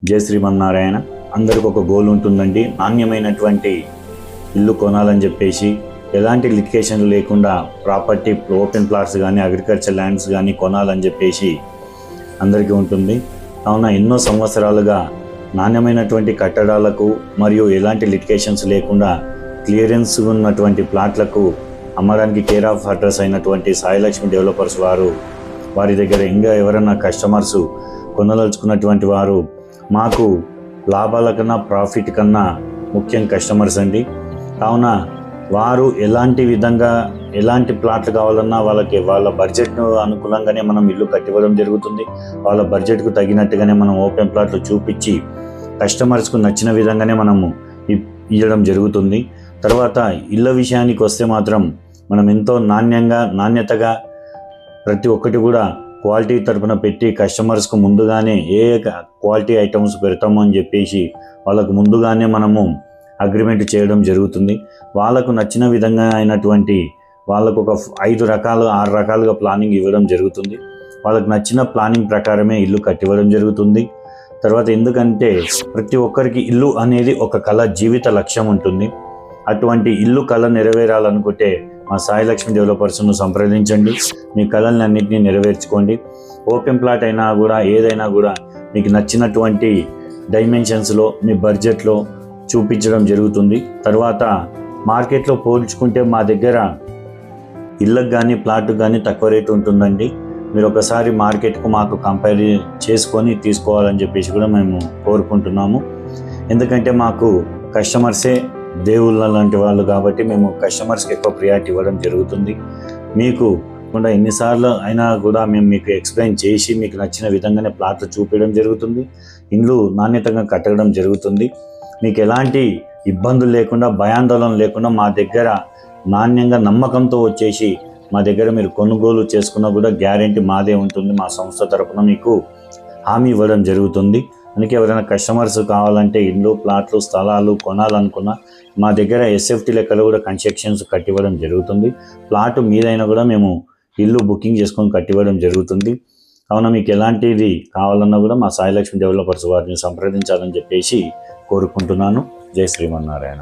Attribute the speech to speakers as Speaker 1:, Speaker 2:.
Speaker 1: జై శ్రీమన్నారాయణ. అందరికి ఒక గోల్ ఉంటుందండి, నాణ్యమైనటువంటి ఇల్లు కొనాలని చెప్పేసి, ఎలాంటి లిటికేషన్లు లేకుండా ప్రాపర్టీ ఓపెన్ ప్లాట్స్ కానీ అగ్రికల్చర్ ల్యాండ్స్ కానీ కొనాలని చెప్పేసి అందరికీ ఉంటుంది. కావున ఎన్నో సంవత్సరాలుగా నాణ్యమైనటువంటి కట్టడాలకు మరియు ఎలాంటి లిటికేషన్స్ లేకుండా క్లియరెన్స్ ఉన్నటువంటి ప్లాట్లకు అమ్మడానికి కేర్ ఆఫ్ అడ్రస్ అయినటువంటి సాయిలక్ష్మి డెవలపర్స్ వారి దగ్గర ఇంకా ఎవరైనా కస్టమర్స్ కొనదలుచుకున్నటువంటి వారు మాకు లాభాల కన్నా ప్రాఫిట్ కన్నా ముఖ్యం కస్టమర్స్ అండి. కావున వారు ఎలాంటి ప్లాట్లు కావాలన్నా వాళ్ళ బడ్జెట్ను అనుకూలంగానే మనం ఇల్లు కట్టివ్వడం జరుగుతుంది. వాళ్ళ బడ్జెట్కు తగినట్టుగానే మనం ఓపెన్ ప్లాట్లు చూపించి కస్టమర్స్కు నచ్చిన విధంగానే మనము ఇవ్వడం జరుగుతుంది. తర్వాత ఇళ్ళ విషయానికి వస్తే మాత్రం మనం ఎంతో నాణ్యతగా ప్రతి ఒక్కటి కూడా క్వాలిటీ తరపున పెట్టి కస్టమర్స్కు ముందుగానే ఏ క్వాలిటీ ఐటమ్స్ పెడతాము అని చెప్పేసి వాళ్ళకు ముందుగానే మనము అగ్రిమెంట్ చేయడం జరుగుతుంది. వాళ్ళకు నచ్చిన విధంగా అయినటువంటి వాళ్ళకు ఒక 5 రకాలు 6 రకాలుగా ప్లానింగ్ ఇవ్వడం జరుగుతుంది. వాళ్ళకు నచ్చిన ప్లానింగ్ ప్రకారమే ఇల్లు కట్టివ్వడం జరుగుతుంది. తర్వాత ఎందుకంటే ప్రతి ఒక్కరికి ఇల్లు అనేది ఒక కళ, జీవిత లక్ష్యం ఉంటుంది. అటువంటి ఇల్లు కళ నెరవేరాలనుకుంటే మా సాయిలక్ష్మి డెవలపర్స్ను సంప్రదించండి. మీ కళల్ని అన్నింటినీ నెరవేర్చుకోండి. ఓపెన్ ప్లాట్ అయినా కూడా ఏదైనా కూడా మీకు నచ్చినటువంటి డైమెన్షన్స్లో మీ బడ్జెట్లో చూపించడం జరుగుతుంది. తర్వాత మార్కెట్లో పోల్చుకుంటే మా దగ్గర ఇళ్ళకు కానీ ప్లాట్కు కానీ తక్కువ రేటు ఉంటుందండి. మీరు ఒకసారి మార్కెట్కు మాకు కంపేర్ చేసుకొని తీసుకోవాలని చెప్పేసి కూడా మేము కోరుకుంటున్నాము. ఎందుకంటే మాకు కస్టమర్సే దేవుళ్ళ లాంటి వాళ్ళు కాబట్టి మేము కస్టమర్స్కి ఎక్కువ ప్రియారిటీ ఇవ్వడం జరుగుతుంది. మీకు కూడా ఎన్నిసార్లు అయినా కూడా మేము మీకు ఎక్స్ప్లెయిన్ చేసి మీకు నచ్చిన విధంగానే ప్లాట్లు చూపించడం జరుగుతుంది. ఇండ్లు నాణ్యతగా కట్టడం జరుగుతుంది. మీకు ఎలాంటి ఇబ్బందులు లేకుండా, భయాందోళన లేకుండా మా దగ్గర నాణ్యంగా నమ్మకంతో వచ్చేసి మా దగ్గర మీరు కొనుగోలు చేసుకున్నా కూడా గ్యారెంటీ మాదే ఉంటుంది. మా సంస్థ తరపున మీకు హామీ ఇవ్వడం జరుగుతుంది. అందుకే ఎవరైనా కస్టమర్స్ కావాలంటే ఇల్లు, ప్లాట్లు, స్థలాలు కొనాలనుకున్నా మా దగ్గర ఎస్ఎఫ్టీ లెక్కలు కూడా కన్స్ట్రక్షన్స్ కట్టివ్వడం జరుగుతుంది. ప్లాట్ మీదైనా కూడా మేము ఇల్లు బుకింగ్ చేసుకొని కట్టివ్వడం జరుగుతుంది. కావున మీకు ఎలాంటిది కావాలన్నా కూడా మా సాయిలక్ష్మి డెవలపర్స్ వారిని సంప్రదించాలని చెప్పేసి కోరుకుంటున్నాను. జై శ్రీమన్నారాయణ.